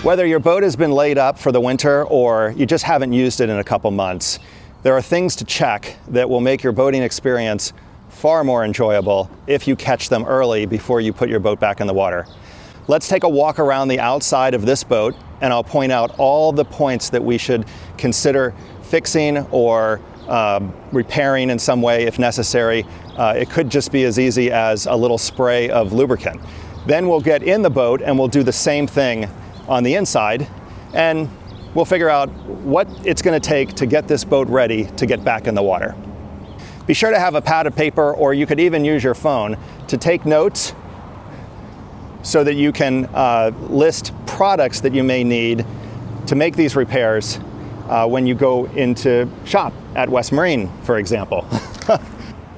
Whether your boat has been laid up for the winter or you just haven't used it in a couple months, there are things to check that will make your boating experience far more enjoyable if you catch them early before you put your boat back in the water. Let's take a walk around the outside of this boat and I'll point out all the points that we should consider fixing or repairing in some way if necessary. It could just be as easy as a little spray of lubricant. Then we'll get in the boat and we'll do the same thing on the inside, and we'll figure out what it's going to take to get this boat ready to get back in the water. Be sure to have a pad of paper, or you could even use your phone to take notes so that you can list products that you may need to make these repairs when you go into shop at West Marine, for example.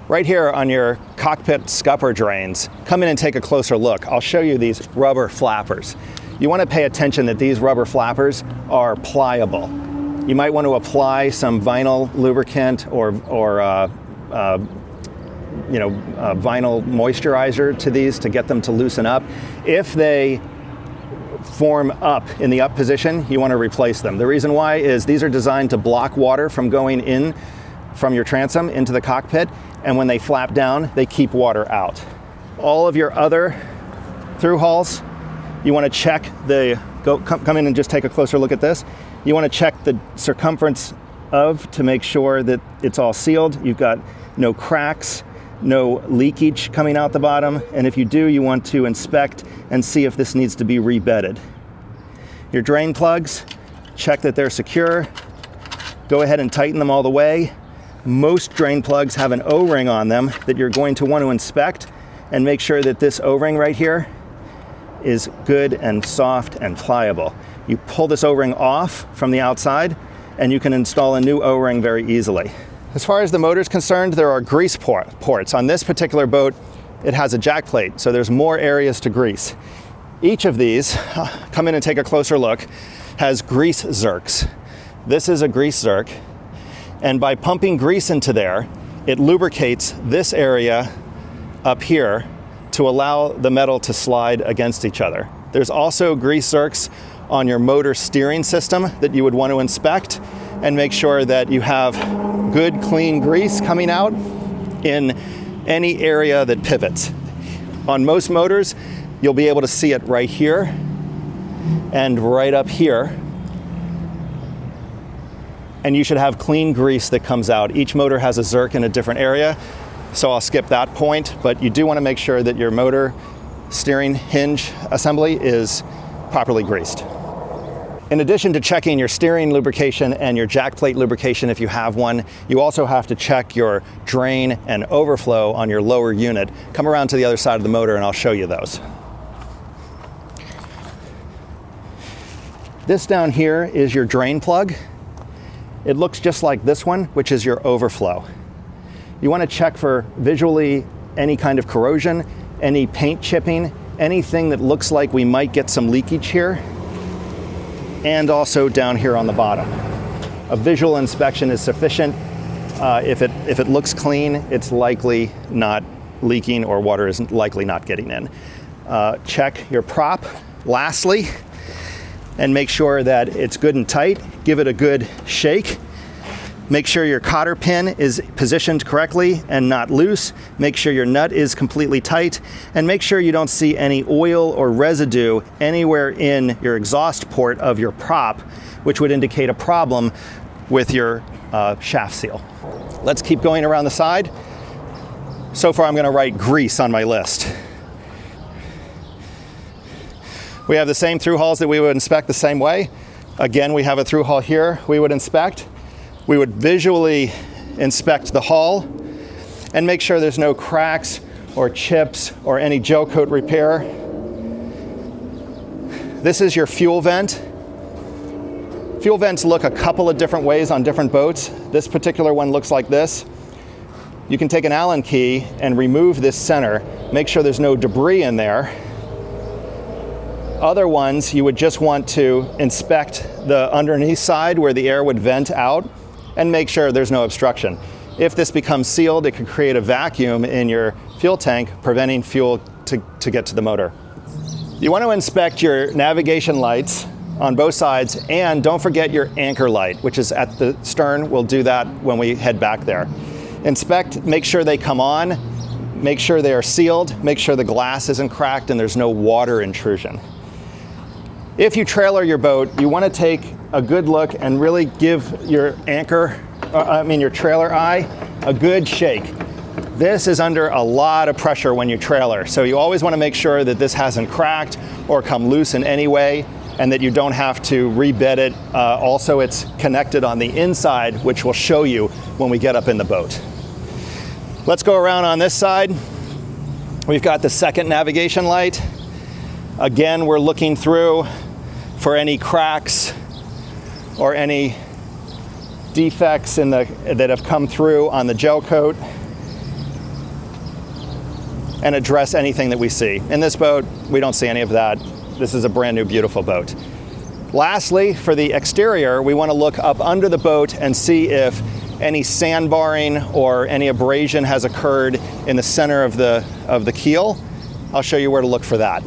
Right here on your cockpit scupper drains, come in and take a closer look. I'll show you these rubber flappers. You want to pay attention that these rubber flappers are pliable. You might want to apply some vinyl lubricant or vinyl moisturizer to these to get them to loosen up. If they form up in the up position, you want to replace them. The reason why is these are designed to block water from going in from your transom into the cockpit, and when they flap down, they keep water out. All of your other thru-hulls, you want to check come in and just take a closer look at this. You want to check the circumference to make sure that it's all sealed. You've got no cracks, no leakage coming out the bottom, and if you do, you want to inspect and see if this needs to be rebedded. Your drain plugs, check that they're secure. Go ahead and tighten them all the way. Most drain plugs have an O-ring on them that you're going to want to inspect and make sure that this O-ring right here is good and soft and pliable. You pull this O-ring off from the outside and you can install a new O-ring very easily. As far as the motor is concerned, there are grease ports. On this particular boat, it has a jack plate, so there's more areas to grease. Each of these, come in and take a closer look, has grease zerks. This is a grease zerk, and by pumping grease into there, it lubricates this area up here to allow the metal to slide against each other. There's also grease zerks on your motor steering system that you would want to inspect and make sure that you have good, clean grease coming out in any area that pivots. On most motors, you'll be able to see it right here and right up here. And you should have clean grease that comes out. Each motor has a zerk in a different area, so I'll skip that point, but you do want to make sure that your motor steering hinge assembly is properly greased. In addition to checking your steering lubrication and your jack plate lubrication if you have one, you also have to check your drain and overflow on your lower unit. Come around to the other side of the motor and I'll show you those. This down here is your drain plug. It looks just like this one, which is your overflow. You want to check for visually any kind of corrosion, any paint chipping, anything that looks like we might get some leakage here, and also down here on the bottom. A visual inspection is sufficient. If it looks clean, it's likely not leaking or water is likely not getting in. Check your prop lastly and make sure that it's good and tight. Give it a good shake. Make sure your cotter pin is positioned correctly and not loose. Make sure your nut is completely tight, and make sure you don't see any oil or residue anywhere in your exhaust port of your prop, which would indicate a problem with your shaft seal. Let's keep going around the side. So far I'm going to write grease on my list. We have the same thru-hulls that we would inspect the same way. Again, we have a thru-hull here we would inspect. We would visually inspect the hull and make sure there's no cracks or chips or any gel coat repair. This is your fuel vent. Fuel vents look a couple of different ways on different boats. This particular one looks like this. You can take an Allen key and remove this center, make sure there's no debris in there. Other ones, you would just want to inspect the underneath side where the air would vent out and make sure there's no obstruction. If this becomes sealed, it could create a vacuum in your fuel tank, preventing fuel to get to the motor. You want to inspect your navigation lights on both sides, and don't forget your anchor light, which is at the stern. We'll do that when we head back there. Inspect, make sure they come on, make sure they are sealed, make sure the glass isn't cracked and there's no water intrusion. If you trailer your boat, you want to take a good look and really give your your trailer eye a good shake. This is under a lot of pressure when you trailer, so you always want to make sure that this hasn't cracked or come loose in any way, and that you don't have to rebed it. Also, it's connected on the inside, which we'll show you when we get up in the boat. Let's go around on this side. We've got the second navigation light. Again, we're looking through for any cracks or any defects that have come through on the gel coat, and address anything that we see. In this boat, we don't see any of that. This is a brand new, beautiful boat. Lastly, for the exterior, we want to look up under the boat and see if any sandbarring or any abrasion has occurred in the center of the keel. I'll show you where to look for that.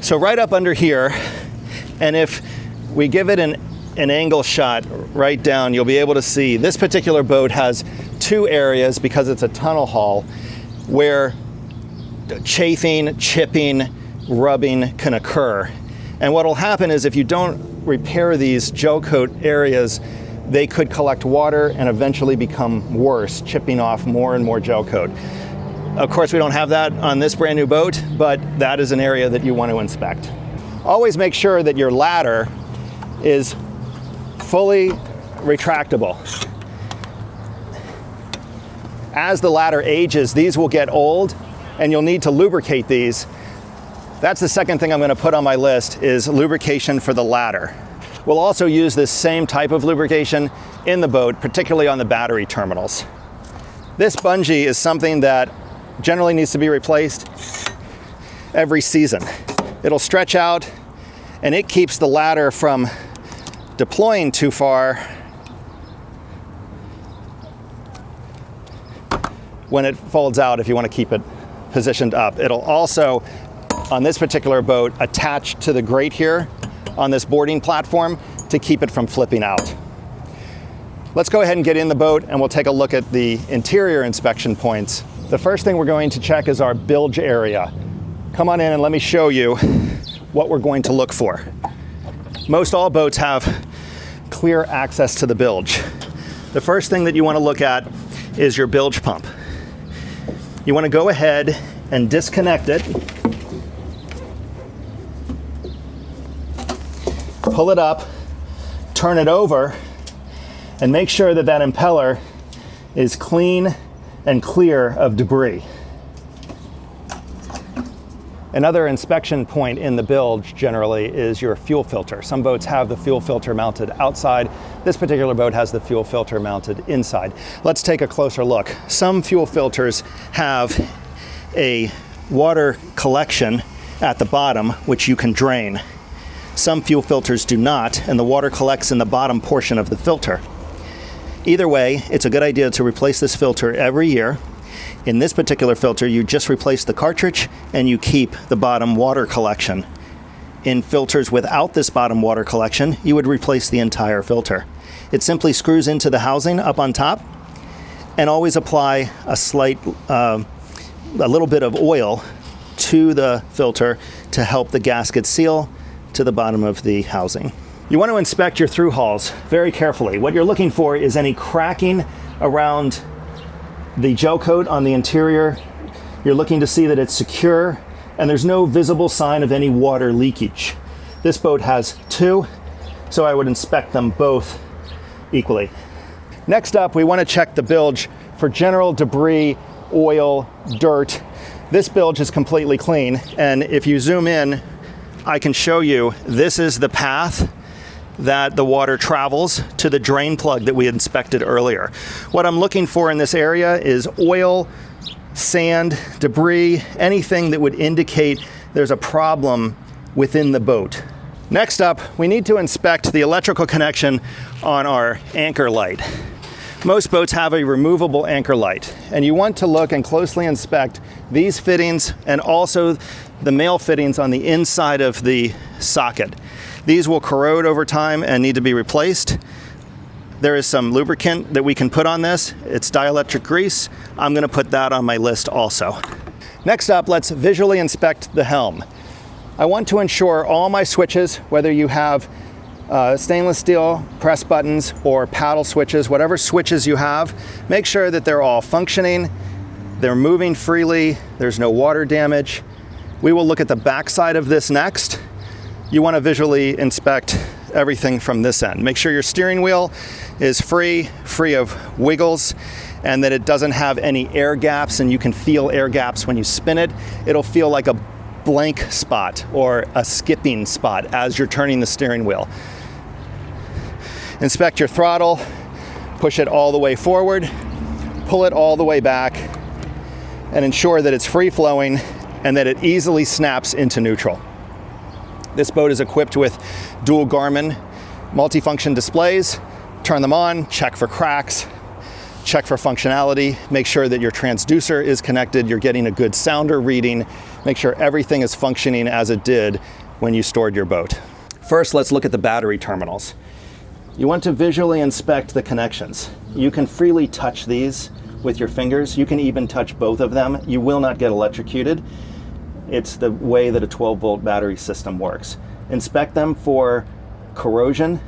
So right up under here, and if we give it an angle shot right down, you'll be able to see this particular boat has two areas, because it's a tunnel hull, where chafing, chipping, rubbing can occur. And what will happen is, if you don't repair these gel coat areas, they could collect water and eventually become worse, chipping off more and more gel coat. Of course, we don't have that on this brand new boat, but that is an area that you want to inspect. Always make sure that your ladder is fully retractable. As the ladder ages, these will get old, and you'll need to lubricate these. That's the second thing I'm going to put on my list, is lubrication for the ladder. We'll also use this same type of lubrication in the boat, particularly on the battery terminals. This bungee is something that generally needs to be replaced every season. It'll stretch out, and it keeps the ladder from deploying too far when it folds out, if you want to keep it positioned up. It'll also, on this particular boat, attach to the grate here on this boarding platform to keep it from flipping out. Let's go ahead and get in the boat, and we'll take a look at the interior inspection points. The first thing we're going to check is our bilge area. Come on in and let me show you what we're going to look for. Most all boats have clear access to the bilge. The first thing that you want to look at is your bilge pump. You want to go ahead and disconnect it, pull it up, turn it over, and make sure that that impeller is clean and clear of debris. Another inspection point in the bilge generally is your fuel filter. Some boats have the fuel filter mounted outside. This particular boat has the fuel filter mounted inside. Let's take a closer look. Some fuel filters have a water collection at the bottom, which you can drain. Some fuel filters do not, and the water collects in the bottom portion of the filter. Either way, it's a good idea to replace this filter every year. In this particular filter, you just replace the cartridge and you keep the bottom water collection. In filters without this bottom water collection, you would replace the entire filter. It simply screws into the housing up on top, and always apply a little bit of oil to the filter to help the gasket seal to the bottom of the housing. You want to inspect your thru-hulls very carefully. What you're looking for is any cracking around the gel coat on the interior. You're looking to see that it's secure and there's no visible sign of any water leakage. This boat has two, so I would inspect them both equally. Next up, we want to check the bilge for general debris, oil, dirt. This bilge is completely clean, and if you zoom in, I can show you this is the path that the water travels to the drain plug that we inspected earlier. What I'm looking for in this area is oil, sand, debris, anything that would indicate there's a problem within the boat. Next up, we need to inspect the electrical connection on our anchor light. Most boats have a removable anchor light, and you want to look and closely inspect these fittings and also the male fittings on the inside of the socket. These will corrode over time and need to be replaced. There is some lubricant that we can put on this. It's dielectric grease. I'm going to put that on my list also. Next up, let's visually inspect the helm. I want to ensure all my switches, whether you have stainless steel press buttons or paddle switches, whatever switches you have, make sure that they're all functioning, they're moving freely, there's no water damage. We will look at the back side of this next. You want to visually inspect everything from this end. Make sure your steering wheel is free of wiggles, and that it doesn't have any air gaps, and you can feel air gaps when you spin it. It'll feel like a blank spot or a skipping spot as you're turning the steering wheel. Inspect your throttle, push it all the way forward, pull it all the way back, and ensure that it's free flowing and that it easily snaps into neutral. This boat is equipped with dual Garmin multifunction displays. Turn them on, check for cracks, check for functionality, make sure that your transducer is connected, you're getting a good sounder reading, make sure everything is functioning as it did when you stored your boat. First, let's look at the battery terminals. You want to visually inspect the connections. You can freely touch these with your fingers. You can even touch both of them. You will not get electrocuted. It's the way that a 12-volt battery system works. Inspect them for corrosion,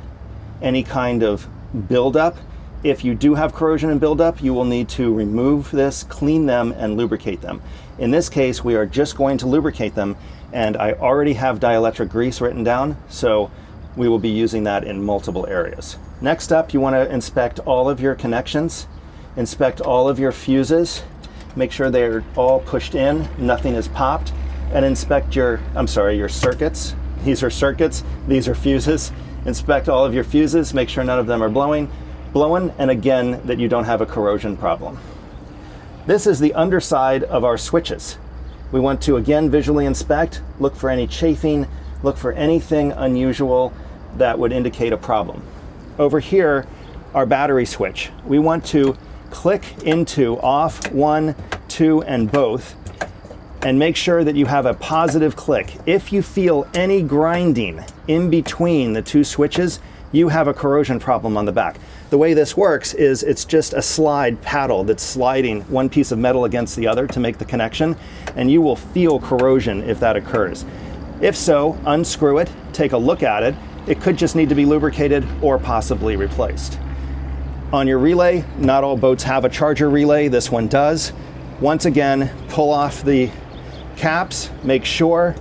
any kind of buildup. If you do have corrosion and buildup, you will need to remove this, clean them, and lubricate them. In this case, we are just going to lubricate them, and I already have dielectric grease written down, so we will be using that in multiple areas. Next up, you want to inspect all of your connections, inspect all of your fuses, make sure they're all pushed in, nothing is popped, and inspect your circuits. These are circuits, these are fuses. Inspect all of your fuses, make sure none of them are blowing, and again, that you don't have a corrosion problem. This is the underside of our switches. We want to again visually inspect, look for any chafing, look for anything unusual that would indicate a problem. Over here, our battery switch. We want to click into off, 1, 2, and both, and make sure that you have a positive click. If you feel any grinding in between the two switches, you have a corrosion problem on the back. The way this works is it's just a slide paddle that's sliding one piece of metal against the other to make the connection, and you will feel corrosion if that occurs. If so, unscrew it, take a look at it. It could just need to be lubricated or possibly replaced. On your relay, not all boats have a charger relay. This one does. Once again, pull off the caps, make sure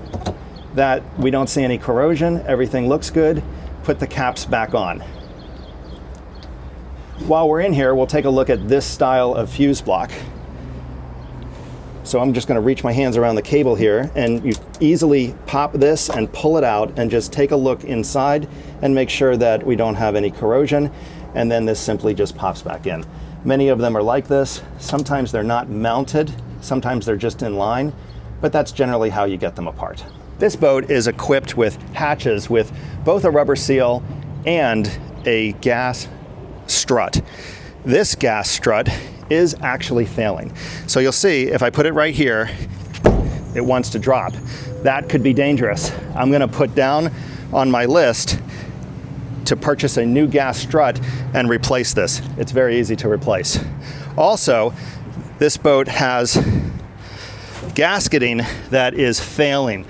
that we don't see any corrosion, everything looks good, put the caps back on. While we're in here, we'll take a look at this style of fuse block. So I'm just going to reach my hands around the cable here, and you easily pop this and pull it out and just take a look inside and make sure that we don't have any corrosion, and then this simply just pops back in. Many of them are like this. Sometimes they're not mounted, sometimes they're just in line, but that's generally how you get them apart. This boat is equipped with hatches with both a rubber seal and a gas strut. This gas strut is actually failing. So you'll see if I put it right here, it wants to drop. That could be dangerous. I'm going to put down on my list to purchase a new gas strut and replace this. It's very easy to replace. Also, this boat has gasketing that is failing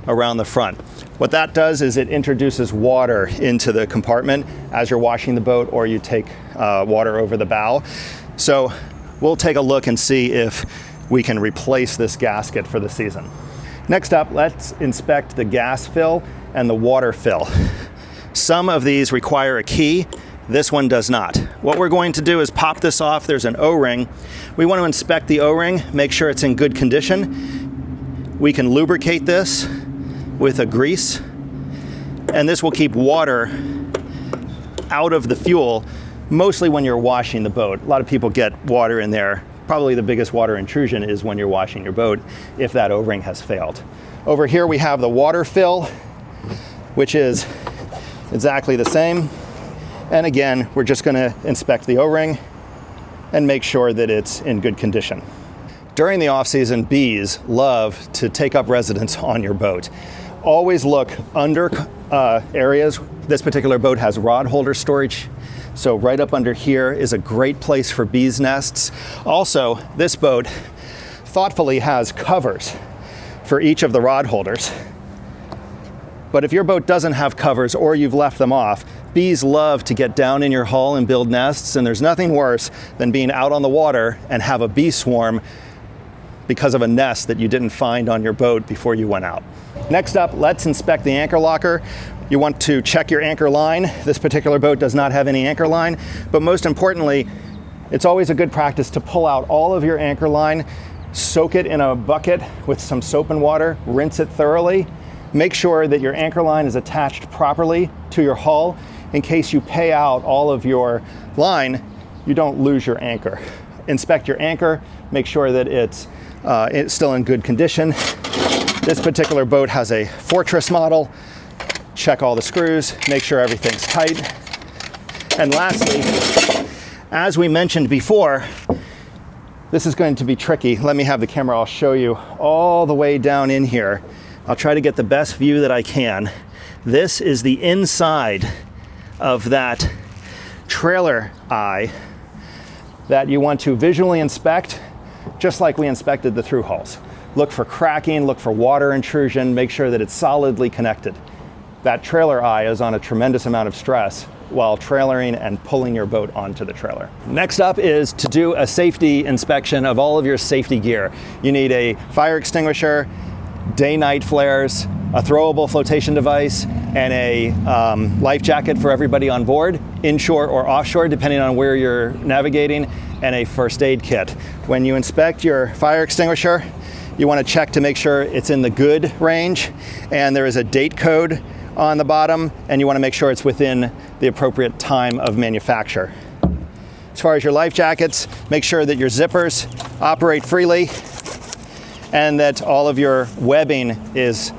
around the front. What that does is it introduces water into the compartment as you're washing the boat, or you take water over the bow. So we'll take a look and see if we can replace this gasket for the season. Next up, let's inspect the gas fill and the water fill. Some of these require a key. This one does not. What we're going to do is pop this off. There's an O-ring. We want to inspect the O-ring, make sure it's in good condition. We can lubricate this with a grease, and this will keep water out of the fuel, mostly when you're washing the boat. A lot of people get water in there. Probably the biggest water intrusion is when you're washing your boat, if that O-ring has failed. Over here we have the water fill, which is exactly the same. And again, we're just going to inspect the O-ring and make sure that it's in good condition. During the off-season, bees love to take up residence on your boat. Always look under areas. This particular boat has rod holder storage, so right up under here is a great place for bees' nests. Also, this boat thoughtfully has covers for each of the rod holders. But if your boat doesn't have covers or you've left them off, bees love to get down in your hull and build nests, and there's nothing worse than being out on the water and have a bee swarm because of a nest that you didn't find on your boat before you went out. Next up, let's inspect the anchor locker. You want to check your anchor line. This particular boat does not have any anchor line, but most importantly, it's always a good practice to pull out all of your anchor line, soak it in a bucket with some soap and water, rinse it thoroughly. Make sure that your anchor line is attached properly to your hull. In case you pay out all of your line, you don't lose your anchor. Inspect your anchor, make sure that it's still in good condition. This particular boat has a Fortress model. Check all the screws, make sure everything's tight. And lastly, as we mentioned before, this is going to be tricky. Let me have the camera, I'll show you all the way down in here. I'll try to get the best view that I can. This is the inside of that trailer eye that you want to visually inspect, just like we inspected the thru-hulls. Look for cracking, look for water intrusion, make sure that it's solidly connected. That trailer eye is on a tremendous amount of stress while trailering and pulling your boat onto the trailer. Next up is to do a safety inspection of all of your safety gear. You need a fire extinguisher, day-night flares, a throwable flotation device, and a life jacket for everybody on board, inshore or offshore, depending on where you're navigating, and a first aid kit. When you inspect your fire extinguisher, you want to check to make sure it's in the good range, and there is a date code on the bottom, and you want to make sure it's within the appropriate time of manufacture. As far as your life jackets, make sure that your zippers operate freely and that all of your webbing is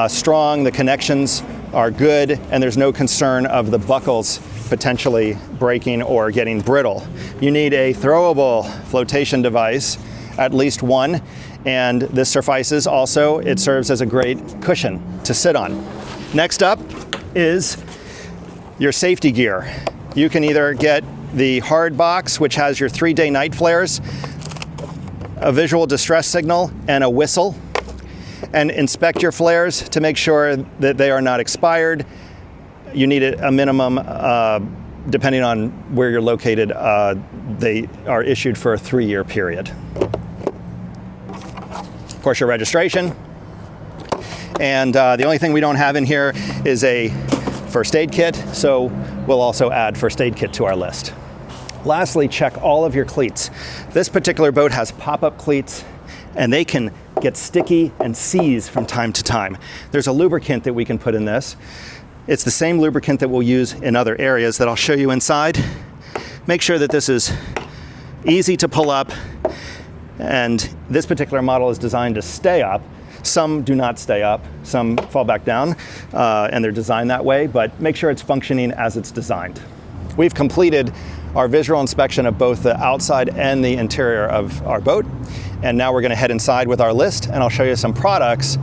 strong, the connections are good, and there's no concern of the buckles potentially breaking or getting brittle. You need a throwable flotation device, at least one, and this suffices. Also, it serves as a great cushion to sit on. Next up is your safety gear. You can either get the hard box, which has your 3-day night flares, a visual distress signal, and a whistle, and inspect your flares to make sure that they are not expired. You need a minimum, depending on where you're located, they are issued for a 3-year period. Of course, your registration. And the only thing we don't have in here is a first aid kit, so we'll also add first aid kit to our list. Lastly, check all of your cleats. This particular boat has pop-up cleats, and they can get sticky and seize from time to time. There's a lubricant that we can put in this. It's the same lubricant that we'll use in other areas that I'll show you inside. Make sure that this is easy to pull up, and this particular model is designed to stay up. Some do not stay up, some fall back down, and they're designed that way, but make sure it's functioning as it's designed. We've completed our visual inspection of both the outside and the interior of our boat, and now we're going to head inside with our list, and I'll show you some products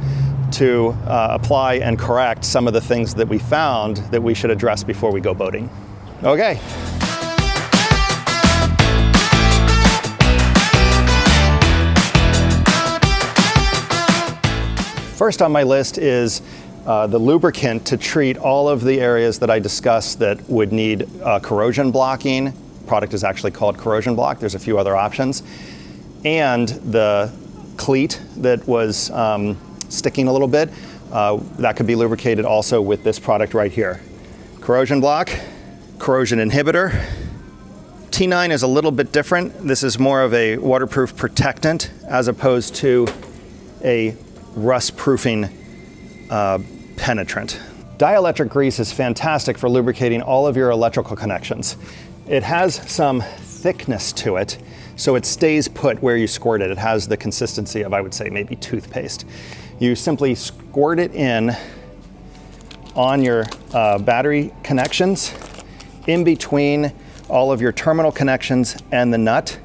to apply and correct some of the things that we found that we should address before we go boating. Okay. First on my list is the lubricant to treat all of the areas that I discussed that would need corrosion blocking. Product is actually called Corrosion Block. There's a few other options. And the cleat that was sticking a little bit, that could be lubricated also with this product right here. Corrosion Block, corrosion inhibitor. T9 is a little bit different. This is more of a waterproof protectant as opposed to a rust-proofing penetrant. Dielectric grease is fantastic for lubricating all of your electrical connections. It has some thickness to it, so it stays put where you squirt it. It has the consistency of, I would say, maybe toothpaste. You simply squirt it in on your battery connections, in between all of your terminal connections and the nut.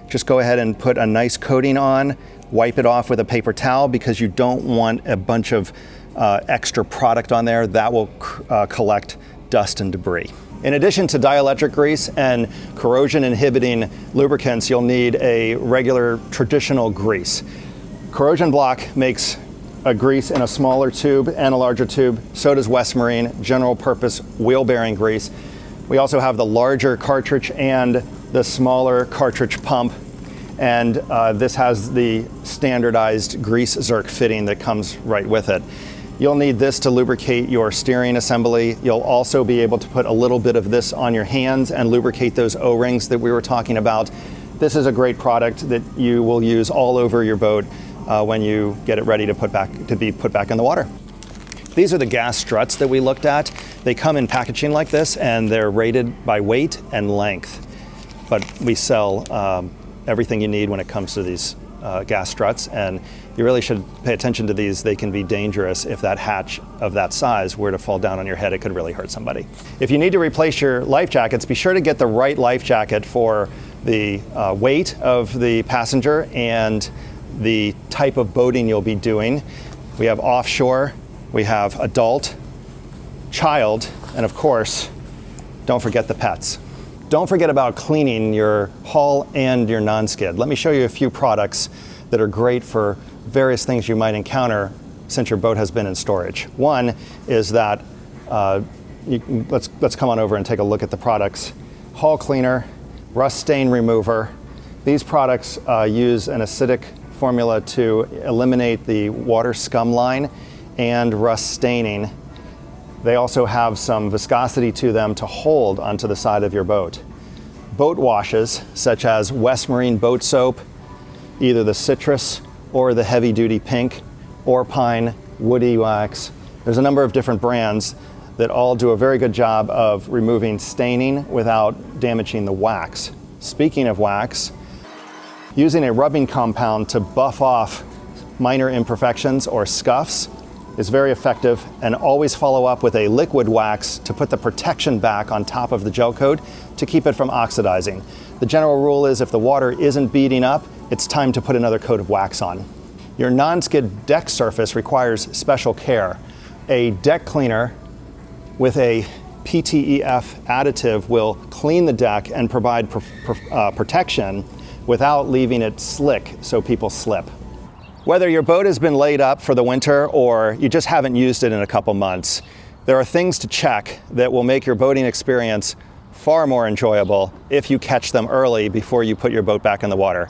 just go ahead and put a nice coating on, wipe it off with a paper towel because you don't want a bunch of extra product on there. That will collect dust and debris. In addition to dielectric grease and corrosion inhibiting lubricants, you'll need a regular traditional grease. Corrosion Block makes a grease in a smaller tube and a larger tube. So does West Marine, general purpose wheel bearing grease. We also have the larger cartridge and the smaller cartridge pump. And this has the standardized grease zerk fitting that comes right with it. You'll need this to lubricate your steering assembly. You'll also be able to put a little bit of this on your hands and lubricate those O-rings that we were talking about. This is a great product that you will use all over your boat when you get it ready to be put back in the water. These are the gas struts that we looked at. They come in packaging like this and they're rated by weight and length. But we sell everything you need when it comes to these gas struts, and you really should pay attention to these. They can be dangerous. If that hatch of that size were to fall down on your head, it could really hurt somebody. If you need to replace your life jackets, be sure to get the right life jacket for the weight of the passenger and the type of boating you'll be doing. We have offshore, we have adult, child, and of course, don't forget the pets. Don't forget about cleaning your hull and your non-skid. Let me show you a few products that are great for various things you might encounter since your boat has been in storage. One is that, let's come on over and take a look at the products. Hull cleaner, rust stain remover. These products use an acidic formula to eliminate the water scum line and rust staining. They also have some viscosity to them to hold onto the side of your boat. Boat washes, such as West Marine boat soap, either the citrus or the heavy duty pink, or pine, woody wax. There's a number of different brands that all do a very good job of removing staining without damaging the wax. Speaking of wax, using a rubbing compound to buff off minor imperfections or scuffs is very effective, and always follow up with a liquid wax to put the protection back on top of the gel coat to keep it from oxidizing. The general rule is if the water isn't beading up, it's time to put another coat of wax on. Your non-skid deck surface requires special care. A deck cleaner with a PTEF additive will clean the deck and provide protection without leaving it slick so people slip. Whether your boat has been laid up for the winter or you just haven't used it in a couple months, there are things to check that will make your boating experience far more enjoyable if you catch them early before you put your boat back in the water.